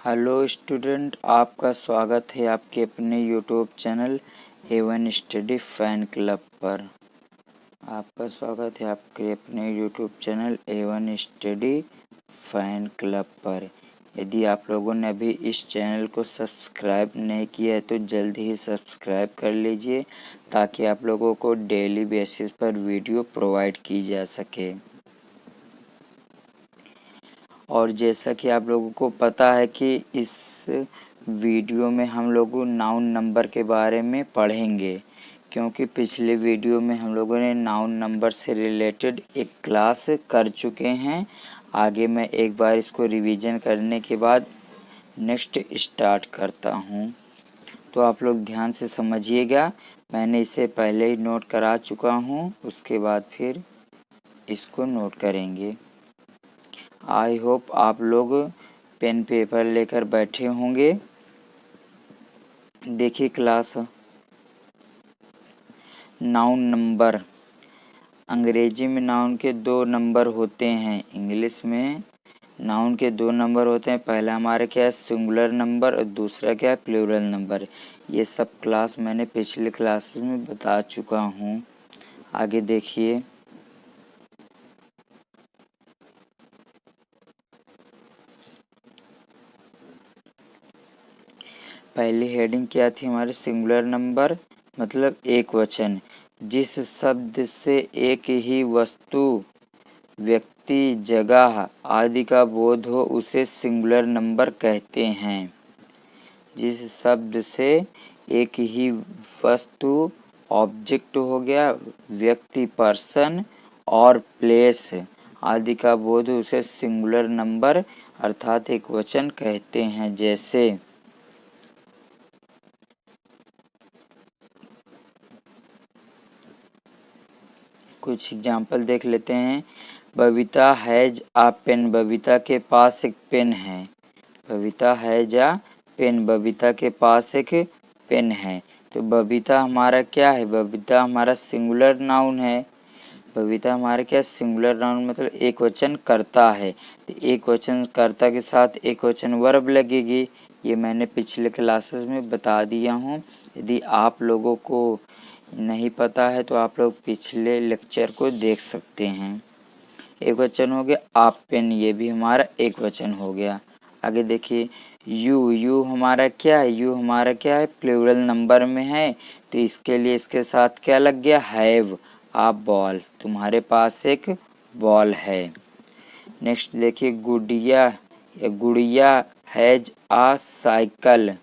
Hello student, आपका स्वागत है आपके अपने YouTube channel A1 study fan club पर। आपका स्वागत है आपके अपने YouTube channel A1 study fan club पर। यदि आप लोगों ने अभी इस चैनल को सब्सक्राइब नहीं किया है तो जल्दी ही सब्सक्राइब कर लीजिए ताकि आप लोगों को डेली बेसिस पर वीडियो प्रोवाइड की जा सके। और जैसा कि आप लोगों को पता है कि इस वीडियो में हम लोग नाउन नंबर के बारे में पढ़ेंगे, क्योंकि पिछले वीडियो में हम लोगों ने नाउन नंबर से रिलेटेड एक क्लास कर चुके हैं। आगे मैं एक बार इसको रिवीजन करने के बाद नेक्स्ट स्टार्ट करता हूँ, तो आप लोग ध्यान से समझिएगा। मैंने इसे पहले ही नोट करा चुका हूँ, उसके बाद फिर इसको नोट करेंगे। आई होप आप लोग पेन पेपर लेकर बैठे होंगे। देखिए क्लास, नाउन नंबर। अंग्रेजी में नाउन के दो नंबर होते हैं, इंग्लिश में नाउन के दो नंबर होते हैं। पहला हमारा क्या है, सिंगुलर नंबर, और दूसरा क्या है, प्लूरल नंबर। ये सब क्लास मैंने पिछले क्लासेस में बता चुका हूँ। आगे देखिए, पहली हेडिंग क्या थी हमारे, सिंगुलर नंबर मतलब एक वचन। जिस शब्द से एक ही वस्तु, व्यक्ति, जगह आदि का बोध हो उसे सिंगुलर नंबर कहते हैं। जिस शब्द से एक ही वस्तु, ऑब्जेक्ट हो गया, व्यक्ति पर्सन, और प्लेस आदि का बोध हो उसे सिंगुलर नंबर अर्थात एक वचन कहते हैं। जैसे कुछ एग्जाम्पल देख लेते हैं। Babita has a pen, Babita के पास एक पेन है। Babita has a pen, Babita के पास एक पेन है। तो बबीता हमारा क्या है, बबीता हमारा सिंगुलर नाउन है। बबीता हमारा क्या, सिंगुलर नाउन मतलब एक वचन कर्ता है। तो एक वचन कर्ता के साथ एक वचन वर्ब लगेगी। ये मैंने पिछले क्लासेस में बता दिया हूँ। यदि आप लोगों को नहीं पता है तो आप लोग पिछले लेक्चर को देख सकते हैं। एक वचन हो गया आप पेन, ये भी हमारा एक वचन हो गया। आगे देखिए, यू हमारा क्या है, यू हमारा क्या है, प्लूरल नंबर में है। तो इसके लिए इसके साथ क्या लग गया, हैव आ बॉल, तुम्हारे पास एक बॉल है। नेक्स्ट देखिए, गुड़िया हैज आ साइकिल,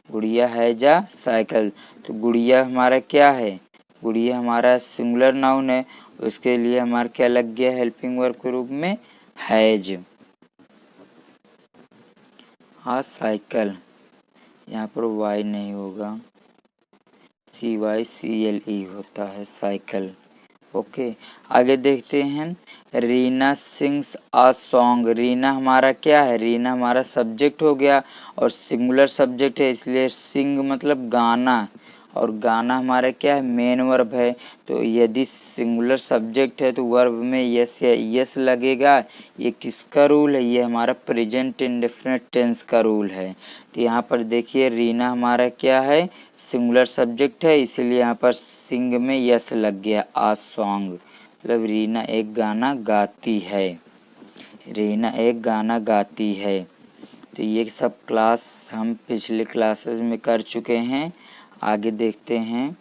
गुड़िया हैज आ साइकिल। तो गुड़िया हमारा क्या है, गुड़िया हमारा सिंगुलर नाउन है, उसके लिए हमारा क्या लग गया हेल्पिंग वर्ब के रूप में, हैज आ साइकिल। यहाँ पर वाई नहीं होगा, CYCLE होता है, साइकिल। ओके, आगे देखते हैं। रीना सिंग्स आ सॉन्ग, रीना हमारा क्या है, रीना हमारा सब्जेक्ट हो गया और सिंगुलर सब्जेक्ट है, इसलिए सिंग मतलब गाना, और गाना हमारा क्या है, मेन वर्ब है। तो यदि सिंगुलर सब्जेक्ट है तो वर्ब में यस या यस लगेगा। ये किसका रूल है, ये हमारा प्रेजेंट इंडेफिनिट टेंस का रूल है। तो यहाँ पर देखिए, रीना हमारा क्या है, सिंगुलर सब्जेक्ट है, इसीलिए यहाँ पर सिंग में यस लग गया। आ सॉन्ग मतलब रीना एक गाना गाती है, रीना एक गाना गाती है। तो ये सब क्लास हम पिछले क्लासेस में कर चुके हैं। आगे देखते हैं,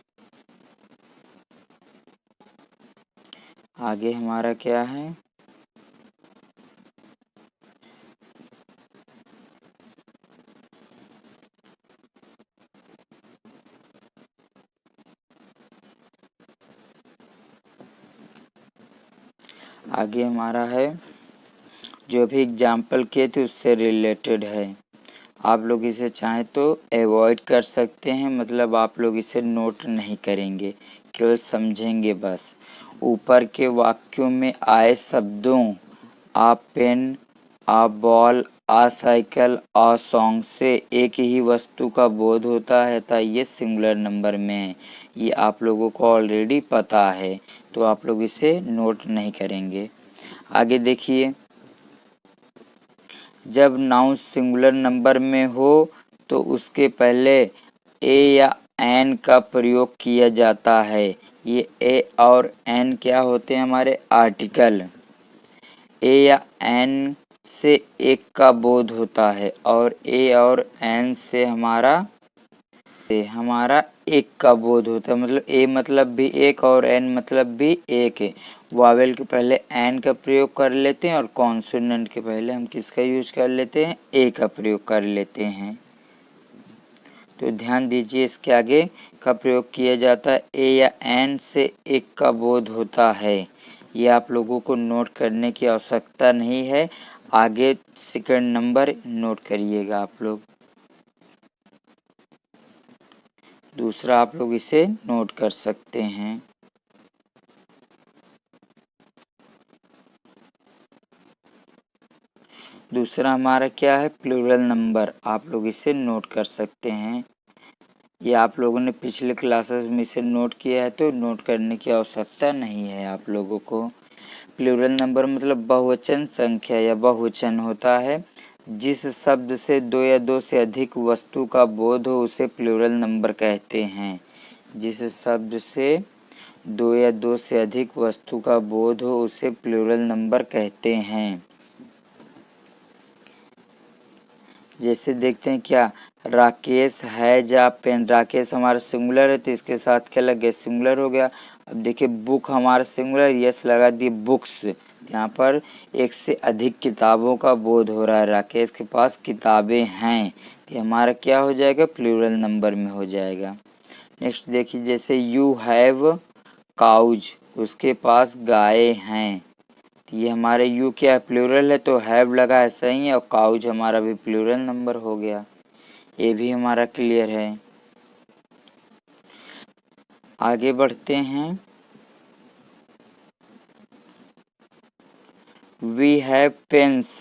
आगे हमारा क्या है, आगे हमारा है जो भी एग्जाम्पल किए थे उससे रिलेटेड है। आप लोग इसे चाहें तो अवॉइड कर सकते हैं, मतलब आप लोग इसे नोट नहीं करेंगे, केवल समझेंगे बस। ऊपर के वाक्यों में आए शब्दों a pen, a ball, a cycle, a song से एक ही वस्तु का बोध होता है तथा ये सिंगुलर नंबर में है। ये आप लोगों को ऑलरेडी पता है, तो आप लोग इसे नोट नहीं करेंगे। आगे देखिए, जब नाउन सिंगुलर नंबर में हो तो उसके पहले ए या एन का प्रयोग किया जाता है। ये ए और एन क्या होते हैं? हमारे आर्टिकल। ए या एन से एक का बोध होता है और ए और एन से हमारा एक का बोध होता है। मतलब ए मतलब भी एक और एन मतलब भी एक है। वावेल के पहले एन का प्रयोग कर लेते हैं और कॉन्सोनेंट के पहले हम किसका यूज कर लेते हैं? ए का प्रयोग कर लेते हैं। तो ध्यान दीजिए, इसके आगे का प्रयोग किया जाता है ए या एन से एक का बोध होता है। ये आप लोगों को नोट करने की आवश्यकता नहीं है, आगे सेकंड नंबर नोट करिएगा आप लोग। दूसरा आप लोग इसे नोट कर सकते हैं। दूसरा हमारा क्या है? Plural number. आप लोग इसे नोट कर सकते हैं। ये आप लोगों ने पिछले क्लासेस में इसे नोट किया है तो नोट करने की आवश्यकता नहीं है आप लोगों को। प्लूरल नंबर मतलब बहुवचन संख्या या बहुवचन होता है। जिस शब्द से दो या दो से अधिक वस्तु का बोध हो उसे प्लूरल नंबर कहते हैं। जिस शब्द से दो या दो से अधिक वस्तु का बोध हो उसे प्लूरल नंबर कहते हैं। जैसे देखते हैं क्या, राकेश है जा पेन। राकेश हमारा सिंगुलर है तो इसके साथ क्या लग गया? सिंगुलर हो गया। अब देखिए बुक हमारा सिंगुलर, यस लगा दिए बुक्स। यहाँ पर एक से अधिक किताबों का बोध हो रहा है, राकेश के पास किताबें हैं, तो हमारा क्या हो जाएगा? प्लूरल नंबर में हो जाएगा। नेक्स्ट देखिए, जैसे यू हैव काउज, उसके पास गाय हैं। ये हमारे यू क्या है? प्लूरल है तो हैव लगा है, सही है। और काउज हमारा भी प्लूरल नंबर हो गया। ये भी हमारा क्लियर है। आगे बढ़ते हैं। We have pens.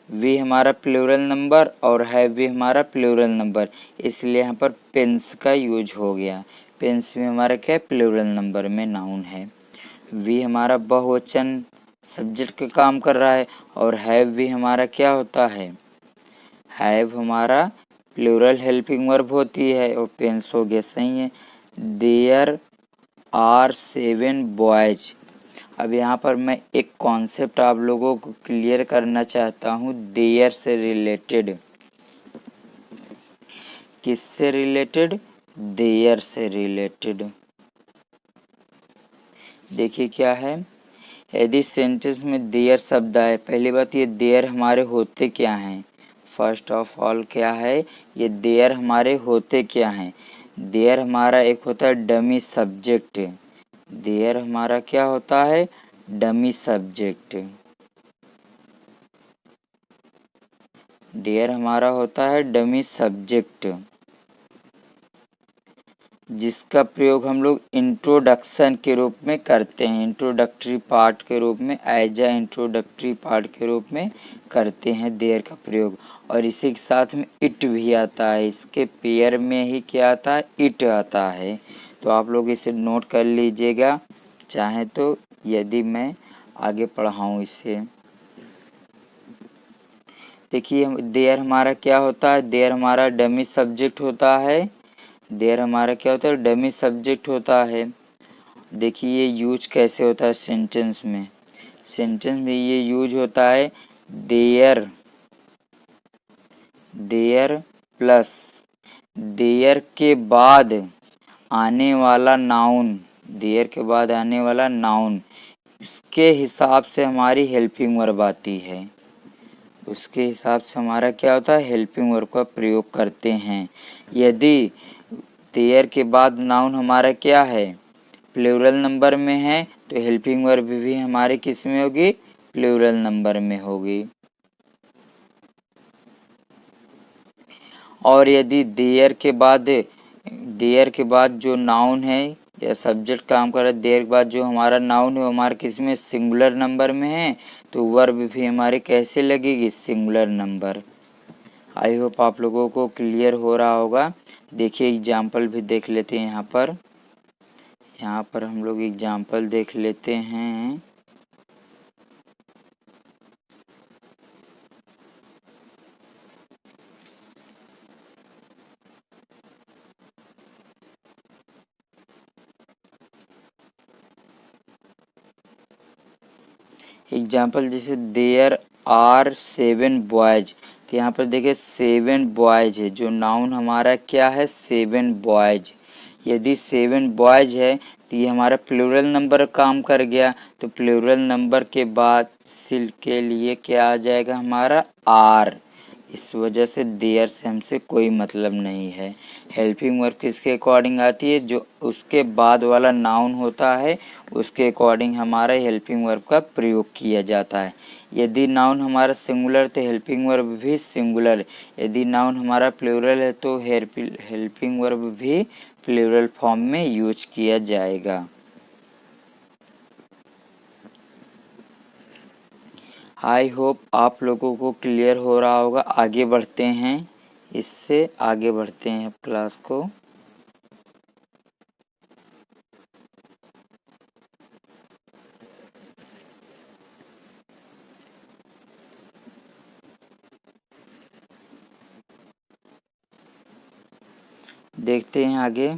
वी हमारा प्लूरल नंबर और हैव भी हमारा प्लूरल नंबर, इसलिए यहाँ पर पेन्स का यूज हो गया। पेन्स भी हमारा क्या है? प्लूरल नंबर में नाउन है। वी हमारा बहुवचन सब्जेक्ट का काम कर रहा है और हैव भी हमारा क्या होता है? हैव हमारा प्लूरल हेल्पिंग वर्ब होती है और पेन्स हो गया, सही है। There are 7 boys. अब यहाँ पर मैं एक कॉन्सेप्ट आप लोगों को क्लियर करना चाहता हूँ, देयर से रिलेटेड। किससे रिलेटेड? देयर से रिलेटेड। देखिए क्या है, यदि सेंटेंस में देयर शब्द आए, पहली बात ये देयर हमारे होते क्या हैं? फर्स्ट ऑफ ऑल क्या है? ये देयर हमारे होते क्या हैं? देयर हमारा एक होता है डमी सब्जेक्ट। देयर हमारा क्या होता है? Dummy subject. देयर हमारा होता है डमी सब्जेक्ट, जिसका प्रयोग हम लोग इंट्रोडक्शन के रूप में करते हैं। इंट्रोडक्टरी पार्ट के रूप में, एज अ इंट्रोडक्टरी पार्ट के रूप में करते हैं देयर का प्रयोग। और इसी के साथ में इट भी आता है, इसके पेयर में ही क्या आता है? इट आता है। तो आप लोग इसे नोट कर लीजिएगा चाहे तो, यदि मैं आगे पढ़ाऊँ इसे। देखिए देयर हमारा क्या होता है? देयर हमारा डमी सब्जेक्ट होता है। देयर हमारा क्या होता है? डमी सब्जेक्ट होता है। देखिए ये यूज कैसे होता है सेंटेंस में। सेंटेंस में ये यूज होता है देयर, देयर प्लस देयर के बाद आने वाला नाउन, देयर के बाद आने वाला नाउन, उसके हिसाब से हमारी हेल्पिंग वर्ब आती है। उसके हिसाब से हमारा क्या होता है? हेल्पिंग वर्ब का प्रयोग करते हैं। यदि देयर के बाद नाउन हमारा क्या है? प्लूरल नंबर में है तो हेल्पिंग वर्ब भी हमारे किस में होगी? प्लूरल नंबर में होगी। और यदि देयर के बाद जो नाउन है या सब्जेक्ट काम कर रहा है, देयर के बाद जो हमारा नाउन है वो हमारे किस में? सिंगुलर नंबर में है, तो वर्ब भी हमारे कैसे लगेगी? Singular number. आई होप आप लोगों को क्लियर हो रहा होगा। देखिए एग्जाम्पल भी देख लेते हैं। यहाँ पर हम लोग एग्जाम्पल देख लेते हैं। एग्जाम्पल जैसे देयर आर 7 बॉयज, तो यहाँ पर देखिए 7 बॉयज है, जो नाउन हमारा क्या है 7 बॉयज। यदि 7 बॉयज है तो ये हमारा प्लूरल नंबर काम कर गया, तो प्लूरल नंबर के बाद सिल के लिए क्या आ जाएगा हमारा आर। इस वजह से देयर से हमसे कोई मतलब नहीं है। हेल्पिंग वर्ब किसके अकॉर्डिंग आती है, जो उसके बाद वाला नाउन होता है उसके अकॉर्डिंग हमारा हेल्पिंग वर्ब का प्रयोग किया जाता है। यदि नाउन हमारा सिंगुलर तो हेल्पिंग वर्ब भी सिंगुलर, यदि नाउन हमारा प्लूरल है तो हेल्पिंग वर्ब भी प्लूरल फॉर्म में यूज किया जाएगा। आई होप आप लोगों को क्लियर हो रहा होगा। आगे बढ़ते हैं, इससे आगे बढ़ते हैं क्लास को। देखते हैं आगे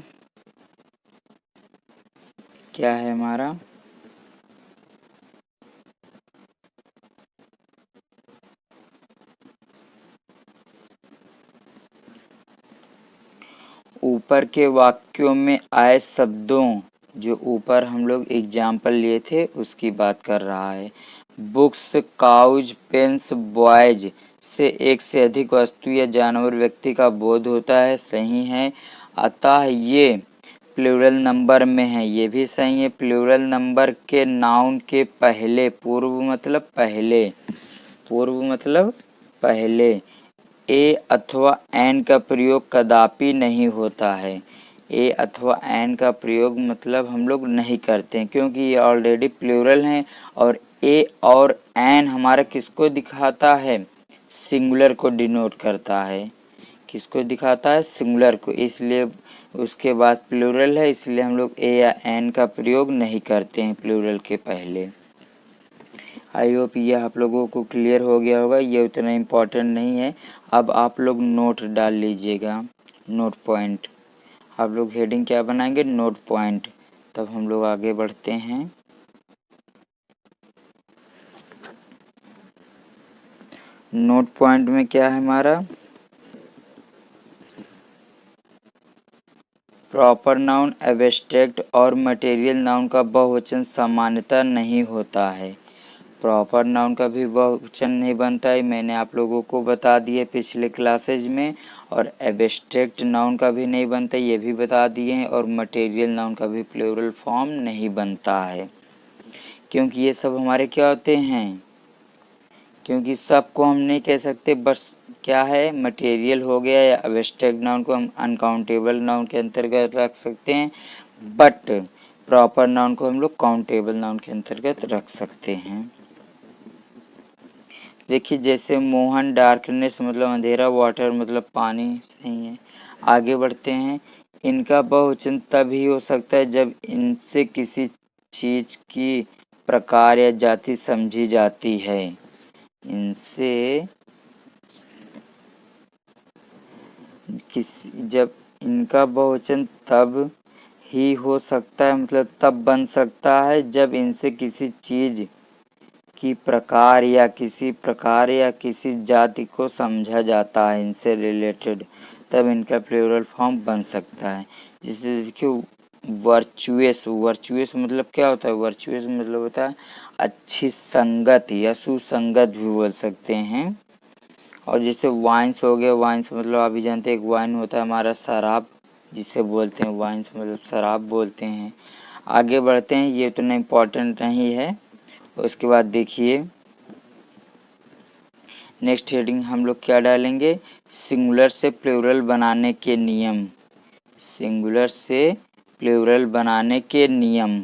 क्या है हमारा। ऊपर के वाक्यों में आए शब्दों, जो ऊपर हम लोग एग्जाम्पल लिए थे उसकी बात कर रहा है। बुक्स, काउज, पेन्स, बॉयज से एक से अधिक वस्तु या जानवर व्यक्ति का बोध होता है, सही है। अतः ये प्लूरल नंबर में है, ये भी सही है। प्लूरल नंबर के नाउन के पहले, पूर्व मतलब पहले, पूर्व मतलब पहले ए अथवा एन का प्रयोग कदापि नहीं होता है। ए अथवा एन का प्रयोग मतलब हम लोग नहीं करते हैं, क्योंकि ये ऑलरेडी प्लूरल हैं और ए और एन हमारा किसको दिखाता है, सिंगुलर को डिनोट करता है। किसको दिखाता है, सिंगुलर को, इसलिए उसके बाद प्लूरल है, इसलिए हम लोग ए या एन का प्रयोग नहीं करते हैं प्लूरल के पहले। आई होप ये आप लोगों को क्लियर हो गया होगा, ये उतना इम्पोर्टेंट नहीं है। अब आप लोग नोट डाल लीजिएगा, नोट पॉइंट। आप लोग हेडिंग क्या बनाएंगे, नोट पॉइंट। तब हम लोग आगे बढ़ते हैं। नोट पॉइंट में क्या है हमारा, प्रॉपर नाउन, एब्स्ट्रैक्ट और मटेरियल नाउन का बहुवचन सामान्यतः नहीं होता है। प्रॉपर नाउन का भी बहुवचन नहीं बनता है, मैंने आप लोगों को बता दिए पिछले क्लासेज में। और एब्स्ट्रैक्ट नाउन का भी नहीं बनता, ये भी बता दिए हैं। और मटेरियल नाउन का भी प्लूरल फॉर्म नहीं बनता है, क्योंकि ये सब हमारे क्या होते हैं, क्योंकि सबको हम नहीं कह सकते, बस क्या है मटेरियल हो गया या एब्स्ट्रैक्ट नाउन को हम अनकाउंटेबल नाउन के अंतर्गत रख सकते हैं, बट प्रॉपर नाउन को हम लोग काउंटेबल नाउन के अंतर्गत रख सकते हैं। देखिए जैसे मोहन, डार्कनेस मतलब अंधेरा, वाटर मतलब पानी, सही है। आगे बढ़ते हैं। इनका बहुवचन तभी हो सकता है जब इनसे किसी चीज की प्रकार या जाति समझी जाती है। इनसे जब इनका बहुवचन तब ही हो सकता है, मतलब तब बन सकता है जब इनसे किसी चीज की प्रकार या किसी जाति को समझा जाता है, इनसे रिलेटेड, तब इनका प्लूरल फॉर्म बन सकता है। जैसे देखिए वर्चुअस, वर्चुअस मतलब क्या होता है, वर्चुअस मतलब होता है अच्छी संगत या सुसंगत भी बोल सकते हैं। और जैसे वाइन्स हो गया, वाइन्स मतलब आप भी जानते हैं एक वाइन होता है हमारा शराब, जिसे बोलते हैं वाइन्स मतलब शराब बोलते हैं। आगे बढ़ते हैं, ये उतना इम्पोर्टेंट नहीं है। उसके बाद देखिए नेक्स्ट हेडिंग हम लोग क्या डालेंगे, सिंगुलर से प्लूरल बनाने के नियम। सिंगुलर से प्लूरल बनाने के नियम,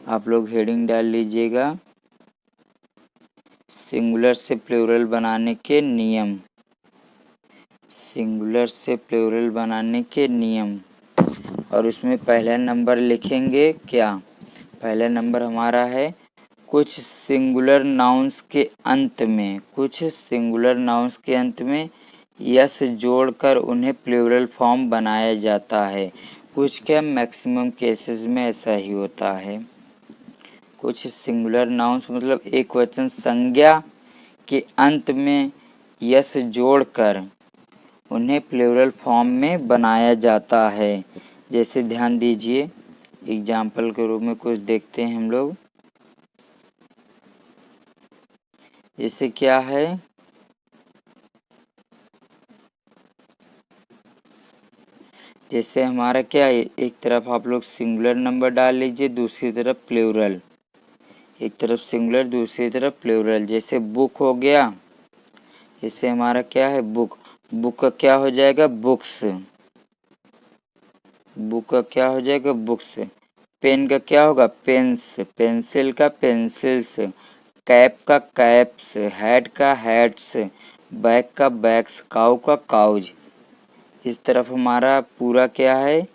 आप लोग हेडिंग डाल लीजिएगा, सिंगुलर से प्लूरल बनाने के नियम। सिंगुलर से प्लूरल बनाने के नियम, और उसमें पहला नंबर लिखेंगे क्या, पहला नंबर हमारा है कुछ सिंगुलर नाउन्स के अंत में, कुछ सिंगुलर नाउन्स के अंत में यस जोड़कर उन्हें प्लूरल फॉर्म बनाया जाता है। कुछ क्या, मैक्सिमम केसेस में ऐसा ही होता है। कुछ सिंगुलर नाउन्स मतलब एक वचन संज्ञा के अंत में यस जोड़कर उन्हें प्लूरल फॉर्म में बनाया जाता है। जैसे ध्यान दीजिए, एग्जाम्पल के रूप में कुछ देखते हैं हम लोग। जैसे क्या है, जैसे हमारा क्या है, एक तरफ आप लोग सिंगुलर नंबर डाल लीजिए, दूसरी तरफ प्लूरल। एक तरफ सिंगुलर, दूसरी तरफ प्लूरल। जैसे बुक हो गया, जैसे हमारा क्या है बुक, बुक का क्या हो जाएगा बुक्स, बुक का क्या हो जाएगा बुक्स। पेन का क्या होगा पेन्स, पेंसिल का पेंसिल्स, कैप का कैप्स, हैट का हैट्स, बैग का बैग्स, काऊ का काउज। इस तरफ हमारा पूरा क्या है,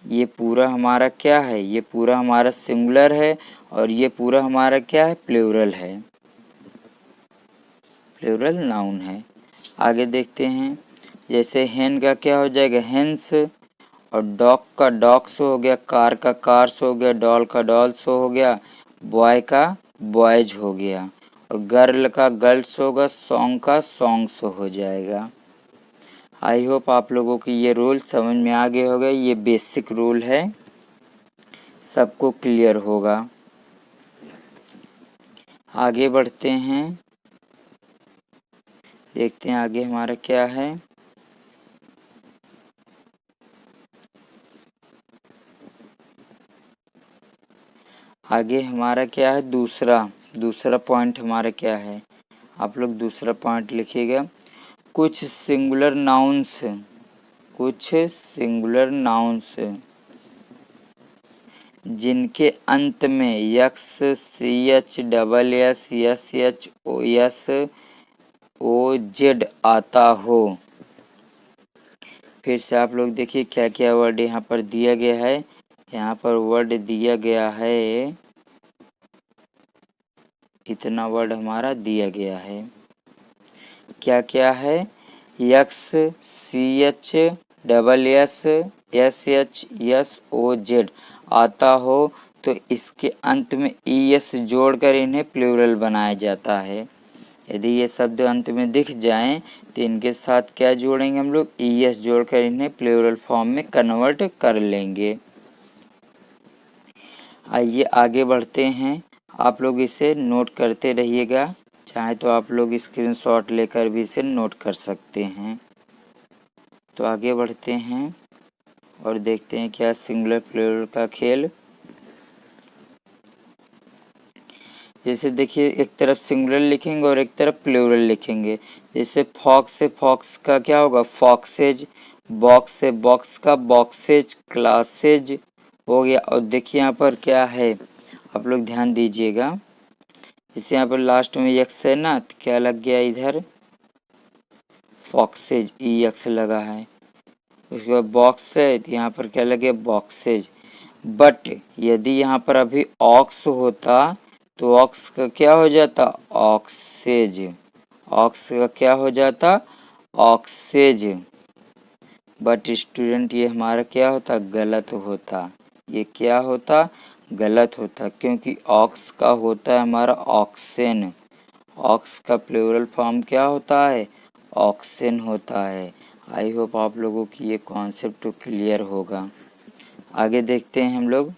ये पूरा हमारा क्या है, ये पूरा हमारा सिंगुलर है और ये पूरा हमारा क्या है प्लूरल है, प्लूरल नाउन है। आगे देखते हैं, जैसे हेन का क्या हो जाएगा हेंस, और डॉग का डॉग्स हो गया, कार का कार्स हो गया, डॉल का डॉल्स हो गया, बॉय का बॉयज हो गया, और गर्ल का गर्ल्स होगा, सॉन्ग का सॉन्ग्स हो जाएगा। आई होप आप लोगों की ये रूल समझ में आ गए होगा। ये बेसिक रूल है, सबको क्लियर होगा। आगे बढ़ते हैं, देखते हैं आगे हमारा क्या है। आगे हमारा क्या है दूसरा पॉइंट हमारा क्या है, आप लोग दूसरा पॉइंट लिखिएगा। कुछ सिंगुलर नाउन्स, कुछ सिंगुलर नाउन्स जिनके अंत में x, C H, double S, S H, O S, O Z आता हो। फिर से आप लोग देखिए क्या क्या वर्ड यहाँ पर दिया गया है। यहाँ पर वर्ड दिया गया है, इतना वर्ड हमारा दिया गया है। क्या क्या है, x, C H, double S, S H, S O Z आता हो तो इसके अंत में ई एस जोड़कर इन्हें प्लूरल बनाया जाता है। यदि ये शब्द अंत में दिख जाएं तो इनके साथ क्या जोड़ेंगे हम लोग ई एस जोड़कर इन्हें प्लूरल फॉर्म में कन्वर्ट कर लेंगे। आइए आगे बढ़ते हैं, आप लोग इसे नोट करते रहिएगा, चाहे तो आप लोग स्क्रीनशॉट लेकर भी इसे नोट कर सकते हैं। तो आगे बढ़ते हैं और देखते हैं क्या सिंगुलर प्लूरल का खेल। जैसे देखिए एक तरफ सिंगुलर लिखेंगे और एक तरफ प्लूरल लिखेंगे। जैसे फॉक्स से फॉक्स का क्या होगा फॉक्सेज, बॉक्स से बॉक्स का बॉक्सेज, क्लासेज हो गया। और देखिए यहाँ पर क्या है, आप लोग ध्यान दीजिएगा, जैसे यहाँ पर लास्ट में एक्स है ना, तो क्या लग गया इधर फॉक्सेज, ई एक्स लगा है। उसके बाद बॉक्स है तो यहाँ पर क्या लगे बॉक्सेज। बट यदि यहाँ पर अभी ऑक्स होता तो ऑक्स का क्या हो जाता ऑक्सेज, ऑक्स का क्या हो जाता ऑक्सेज। बट स्टूडेंट ये हमारा क्या होता गलत होता, ये क्या होता गलत होता, क्योंकि ऑक्स का होता है हमारा ऑक्सेन। ऑक्स का प्लूरल फॉर्म क्या होता है ऑक्सेन होता है। आई होप आप लोगों की ये कॉन्सेप्ट क्लियर होगा। आगे देखते हैं हम लोग,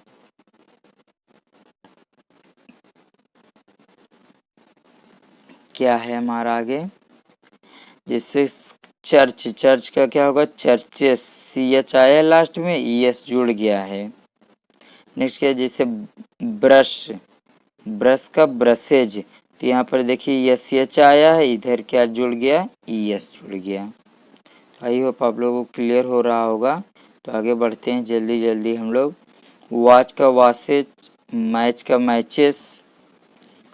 क्या है हमारा आगे। जैसे चर्च, चर्च का क्या होगा चर्चेस, सी एच आया लास्ट में ई एस जुड़ गया है। नेक्स्ट क्या है, जैसे ब्रश, ब्रश का ब्रशेज, तो यहाँ पर देखिए एस एच आया है, इधर क्या जुड़ गया ई एस जुड़ गया। आई होप आप लोगों को क्लियर हो रहा होगा। तो आगे बढ़ते हैं जल्दी जल्दी हम लोग। वॉच का वॉचेज, मैच का मैचेस,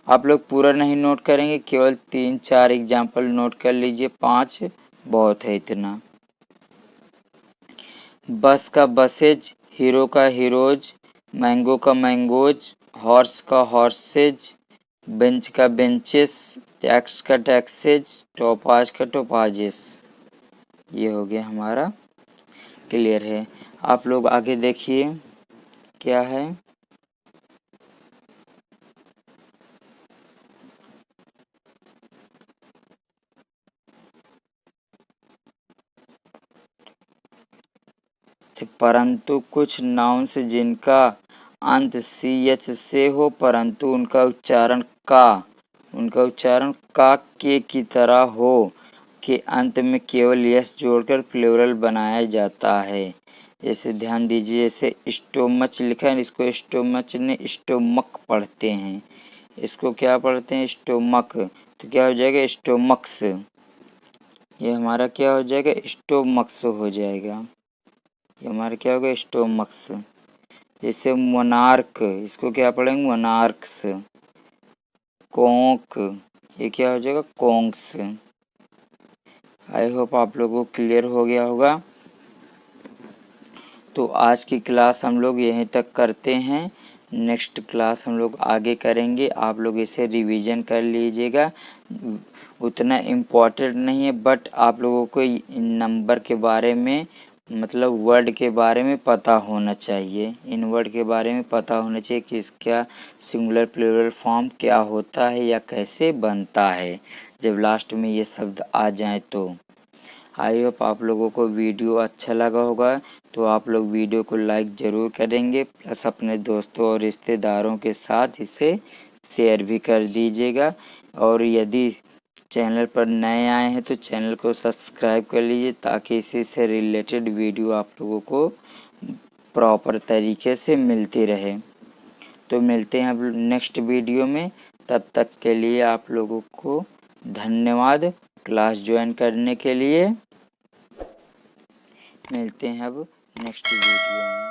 आप लोग पूरा नहीं नोट करेंगे, केवल 3-4 एग्जाम्पल नोट कर लीजिए, 5 बहुत है इतना। बस का बसेज, हीरो का हीरोज, मैंगो का मैंगोज, हॉर्स का हॉर्सेज, बेंच का बेंचेस, टैक्स का टैक्सेज, टोपाज का टोपाजेस। ये हो गया हमारा क्लियर है। आप लोग आगे देखिए क्या है। परंतु कुछ नाउन्स जिनका अंत ch से हो परंतु उनका उच्चारण का के की तरह हो के अंत में केवल यस जोड़कर प्लूरल बनाया जाता है। जैसे ध्यान दीजिए, जैसे स्टोमच लिखा है, इसको स्टोमच ने स्टोमक पढ़ते हैं, इसको क्या पढ़ते हैं, स्टोमक। तो क्या हो जाएगा, स्टोमक्स। ये हमारा क्या हो जाएगा, स्टोमक्स हो जाएगा। ये हमारा क्या होगा, स्टोमक्स। जैसे मोनार्क, इसको क्या पढ़ेंगे, मोनार्क्स। कोंक, ये क्या हो जाएगा, कोंक्स। आई होप आप लोगों को क्लियर हो गया होगा। तो आज की क्लास हम लोग यहीं तक करते हैं। नेक्स्ट क्लास हम लोग आगे करेंगे, आप लोग इसे रिवीजन कर लीजिएगा। उतना इम्पोर्टेंट नहीं है, बट आप लोगों को नंबर के बारे में, मतलब वर्ड के बारे में पता होना चाहिए। इन वर्ड के बारे में पता होना चाहिए कि इसका सिंगुलर प्लूरल फॉर्म क्या होता है या कैसे बनता है, जब लास्ट में ये शब्द आ जाए तो। आई होप आप लोगों को वीडियो अच्छा लगा होगा, तो आप लोग वीडियो को लाइक ज़रूर करेंगे, प्लस अपने दोस्तों और रिश्तेदारों के साथ इसे शेयर भी कर दीजिएगा। और यदि चैनल पर नए आए हैं तो चैनल को सब्सक्राइब कर लीजिए, ताकि इसी से रिलेटेड वीडियो आप लोगों को प्रॉपर तरीके से मिलती रहे। तो मिलते हैं अब नेक्स्ट वीडियो में, तब तक के लिए आप लोगों को धन्यवाद क्लास ज्वाइन करने के लिए। मिलते हैं अब नेक्स्ट वीडियो में।